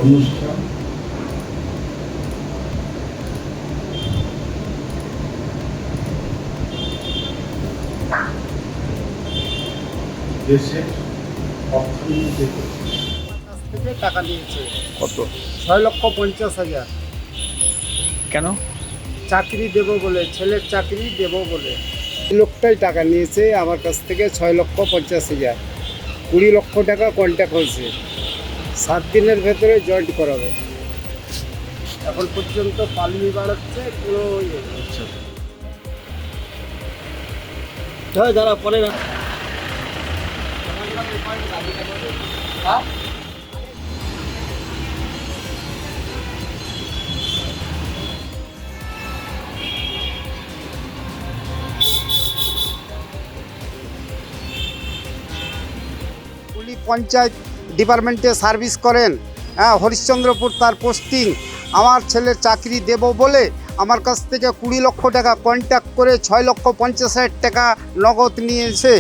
অনুষ্ঠান দেশের অর্থনীতি কাছ থেকে টাকা নিয়েছে কত? 6,50,000 কেন? চাকরি দেব বলে, ছেলের চাকরি দেব বলে। এই লোকটাই টাকা নিয়েছে আমার কাছ থেকে 6,50,000। 20 লক্ষ টাকা কন্ট্যাক্ট হয়েছে, 7 দিনের ভেতরে জয়েন্ট করাবে। এখন পর্যন্ত পালিয়ে বেড়াচ্ছে পুরো যারা পরে না উনি পঞ্চায়েত ডিপার্টমেন্টে সার্ভিস করেন। হ্যাঁ, হরিশ্চন্দ্রপুর তার পোস্টিং। আমার ছেলের চাকরি দেব বলে আমার কাছ থেকে 20 লক্ষ টাকা কন্ট্যাক্ট করে 6,50,000 টাকা নগদ নিয়েছে।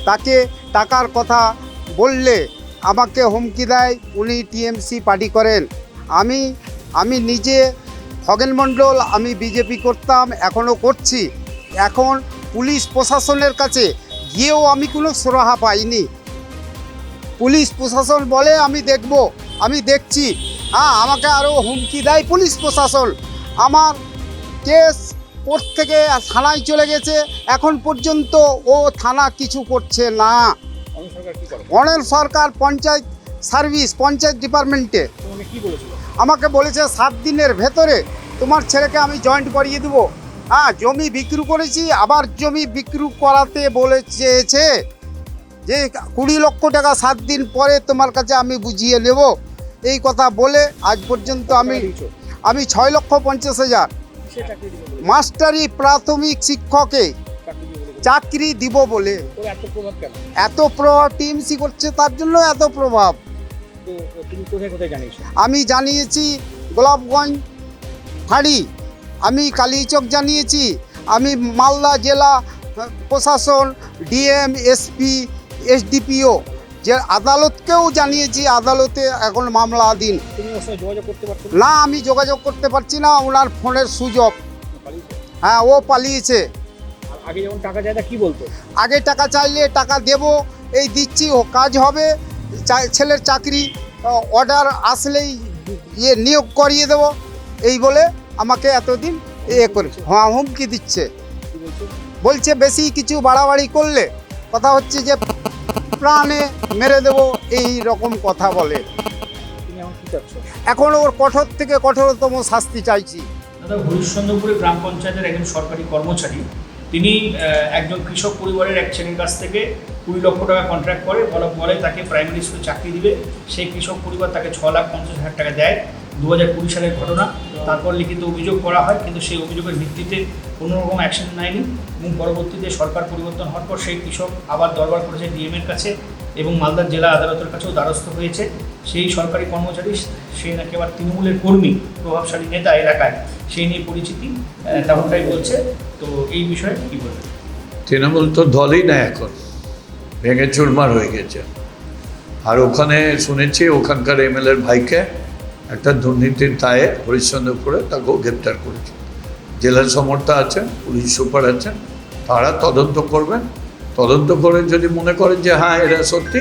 তাকে টাকার কথা বললে আমাকে হুমকি দেয়। উনি টিএমসি পার্টি করেন। আমি নিজে খগেন মণ্ডল, আমি বিজেপি করতাম, এখনও করছি। এখন পুলিশ প্রশাসনের কাছে গিয়েও আমি কোনো সুরাহা পাইনি। পুলিশ প্রশাসন বলে আমি দেখব, আমি দেখছি। হ্যাঁ, আমাকে আরও হুমকি দেয় পুলিশ প্রশাসন। আমার কেস কোর্ট থেকে থানায় চলে গেছে, এখন পর্যন্ত ও থানা কিছু করছে না। অনিল সরকার পঞ্চায়েত সার্ভিস, পঞ্চায়েত ডিপার্টমেন্টে আমাকে বলেছে 7 দিনের ভেতরে তোমার ছেলেকে আমি জয়েন্ট করিয়ে দেবো। হ্যাঁ, জমি বিক্রি করেছি, আবার জমি বিক্রি করাতে বলে চেয়েছে যে 20 লক্ষ টাকা 7 দিন পরে তোমার কাছে আমি বুঝিয়ে নেব। এই কথা বলে আজ পর্যন্ত আমি 6,50,000 মাস্টারি প্রাথমিক শিক্ষকে চাকরি দিব বলে। এত প্রভাব টিএমসি করছে, তার জন্য এত প্রভাব। আমি জানিয়েছি গোলাপগঞ্জ ফাঁড়ি, আমি কালীচক জানিয়েছি, আমি মালদা জেলা প্রশাসন, ডিএম, এসপি, এসডিপিও, যে আদালতকেও জানিয়েছি। আদালতে এখন মামলাধীন। না, আমি যোগাযোগ করতে পারছি না, ওনার ফোনের সুযোগ। হ্যাঁ, ও পালিয়েছে। আগে যখন টাকা চায় কি বলতো? আগে টাকা চাইলে টাকা দেব, এই দিচ্ছি, ও কাজ হবে, ছেলের চাকরি অর্ডার আসলেই নিয়োগ করিয়ে দেব, এই বলে আমাকে এতদিন করে হুমকি দিচ্ছে। বলছে বেশি কিছু বাড়াবাড়ি করলে কথা হচ্ছে যে প্রাণে মেরে দেব, এই রকম কথা বলে। এখন ওর কঠোর থেকে কঠোরতম শাস্তি চাইছি। দাদা, হরিশ্চন্দ্রপুরে গ্রাম পঞ্চায়েতের একজন সরকারি কর্মচারী, তিনি একজন কৃষক পরিবারের এক ছেলের কাছ থেকে 20 লক্ষ টাকা কন্ট্রাক্ট করে, বলে তাকে প্রাইমারি স্কুলে চাকরি দিবে। সেই কৃষক পরিবার তাকে 6,50,000 টাকা দেয়। 2020 সালের ঘটনা। তারপর লিখিত অভিযোগ করা হয়, কিন্তু সেই অভিযোগের ভিত্তিতে কোনো রকম অ্যাকশন নেয়নি এবং পরবর্তীতে সরকার পরিবর্তন হওয়ার পর সেই কৃষক আবার দরবার করেছে ডিএমের কাছে এবং মালদার জেলা আদালতের কাছেও দ্বারস্থ হয়েছে। সেই সরকারি কর্মচারী, সে নাকি আবার তৃণমূলের কর্মী, প্রভাবশালী নেতা এলাকায়, সেই নিয়ে পরিচিতি, তেমনটাই বলছে। তো এই বিষয়ে কী বলবেন? তৃণমূল তো দলই না, এখন ভেঙে চুরমার হয়ে গেছে। আর ওখানে শুনেছি ওখানকার এমএলএর ভাইকে একটা দুর্নীতির দায়ে হরিশ্চন্দ্রপুরে তাকেও গ্রেপ্তার করেছে। জেলা সমর্থা আছেন, পুলিশ সুপার আছেন, তারা তদন্ত করবেন। তদন্ত করে যদি মনে করেন যে হ্যাঁ এরা সত্যি,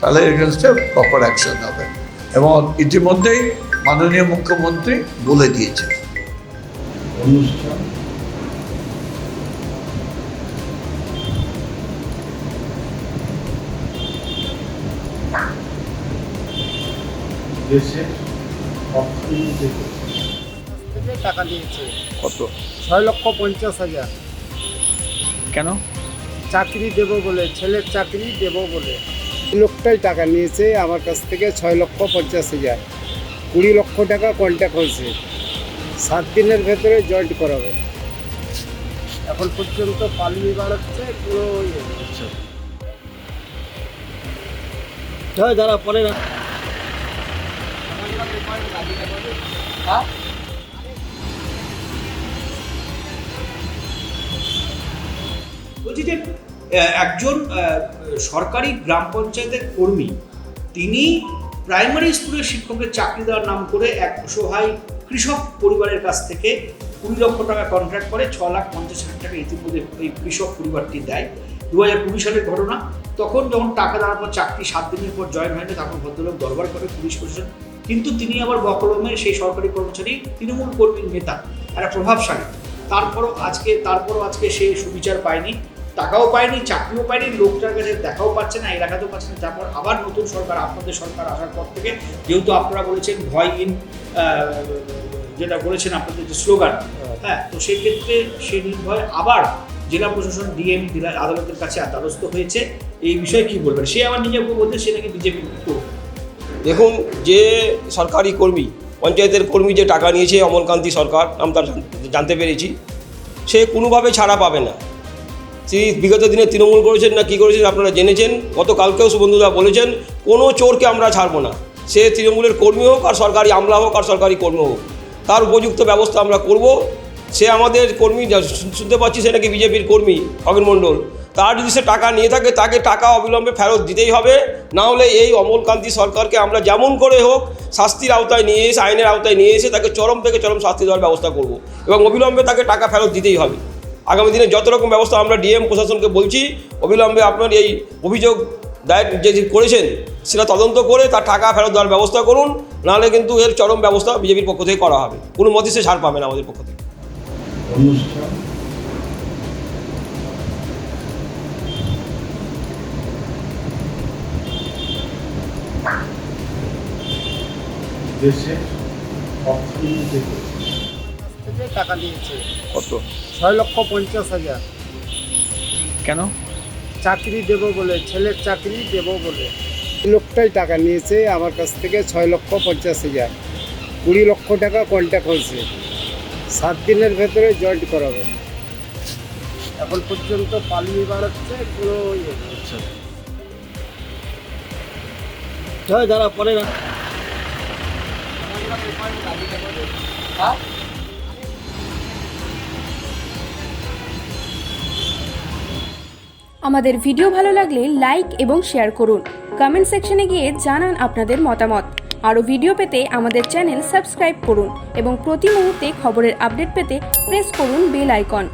তাহলে এগেনস্টে প্রপার অ্যাকশন হবে। এবং ইতিমধ্যেই মাননীয় মুখ্যমন্ত্রী বলে দিয়েছে। অনুষ্ঠান দেশের অর্থনীতি থেকে টাকা নিয়েছে কত? 6,50,000 কেন? চাকরি দেব বলে, ছেলের চাকরি দেব বলে। এই লোকটাই টাকা নিয়েছে আমার কাছ থেকে 6,50,000। 20 লক্ষ টাকা কন্ট্যাক্ট হয়েছে, 7 দিনের ভেতরে জয়েন্ট করাবে। এখন পর্যন্ত পালিয়ে বেড়াচ্ছে পুরো যারা পরে না বলছি যে একজন সরকারি গ্রাম পঞ্চায়েতের কর্মী, তিনি প্রাইমারি স্কুলের শিক্ষকের চাকরি দেওয়ার নাম করে এক অসহায় কৃষক পরিবারের কাছ থেকে 20 লক্ষ টাকা কন্ট্রাক্ট করে 6,50,000 টাকা ইতিমধ্যে এই কৃষক পরিবারটি দেয়। 2020 সালের ঘটনা। তখন যখন টাকা দেওয়ার পর চাকরি 7 দিনের পর জয়েন হয়নি, তখন ভদ্রলোক দরবার করে পুলিশ প্রশাসন, কিন্তু তিনি আবার বকলমে সেই সরকারি কর্মচারী, তৃণমূল কর্মীর নেতা, একটা প্রভাবশালী। তারপরও আজকে সে সুবিচার পায়নি, টাকাও পায়নি, চাকরিও পায়নি, লোকটার কাছে দেখাও পাচ্ছে না, এলাকাতেও পাচ্ছে না। তারপর আবার নতুন সরকার, আপনাদের সরকার আসার পর থেকে, যেহেতু আপনারা বলেছেন ভয় ইন, যেটা বলেছেন আপনাদের যে স্লোগান, হ্যাঁ, তো সেক্ষেত্রে সে নির্ভয় আবার জেলা প্রশাসন, ডিএম আদালতের কাছে দ্বারস্থ হয়েছে। এই বিষয়ে কি বলবেন? সে আবার নিজে বলতে সে নাকি বিজেপি। দেখুন, যে সরকারি কর্মী, পঞ্চায়েতের কর্মী যে টাকা নিয়েছে অমলকান্তি সরকার, আমরা জানতে পেরেছি, সে কোনোভাবে ছাড়া পাবে না। তিনি বিগত দিনে তৃণমূল করেছেন না কী করেছেন আপনারা জেনেছেন। গতকালকেও শুভেন্দুদা বলেছেন কোনো চোরকে আমরা ছাড়বো না, সে তৃণমূলের কর্মী হোক আর সরকারি আমলা হোক আর সরকারি কর্মী হোক, তার উপযুক্ত ব্যবস্থা আমরা করব। সে আমাদের কর্মী, শুনতে পাচ্ছি সে নাকি বিজেপির কর্মী খগেন মণ্ডল, তার যদি সে টাকা নিয়ে থাকে তাকে টাকা অবিলম্বে ফেরত দিতেই হবে। না হলে এই অমলকান্তি সরকারকে আমরা যেমন করে হোক শাস্তির আওতায় নিয়ে এসে, আইনের আওতায় নিয়ে এসে তাকে চরম থেকে চরম শাস্তি দেওয়ার ব্যবস্থা করব এবং অবিলম্বে তাকে টাকা ফেরত দিতেই হবে। আগামী দিনে যত রকম ব্যবস্থা আমরা ডিএম প্রশাসনকে বলছি, অবিলম্বে আপনার এই অভিযোগ দায়ের যে করেছেন সেটা তদন্ত করে তার টাকা ফেরত দেওয়ার ব্যবস্থা করুন, নাহলে কিন্তু এর চরম ব্যবস্থা বিজেপির পক্ষ থেকে করা হবে। কোনো মতেই সে ছাড় পাবে না আমাদের পক্ষ থেকে। অনুষ্ঠান দেশের অর্থনীতি থেকে টাকা নিয়েছে কত? 6,50,000 কেন? চাকরি দেবো বলে, ছেলের চাকরি দেবো বলে। লোকটাই টাকা নিয়েছে আমার কাছ থেকে 6,50,000। 20 লক্ষ টাকা কন্ট্যাক্ট হয়েছে, 7 দিনের ভেতরে জয়েন্ট করাবে। এখন পর্যন্ত পালিয়ে বেড়াচ্ছে, কোনো ইয়ে করছে না। যারা পরে না আমাদের ভিডিও ভালো লাগলে লাইক এবং শেয়ার করুন। কমেন্ট সেকশনে গিয়ে জানান আপনাদের মতামত। আরও ভিডিও পেতে আমাদের চ্যানেল সাবস্ক্রাইব করুন এবং প্রতি মুহূর্তে খবরের আপডেট পেতে প্রেস করুন বেল আইকন।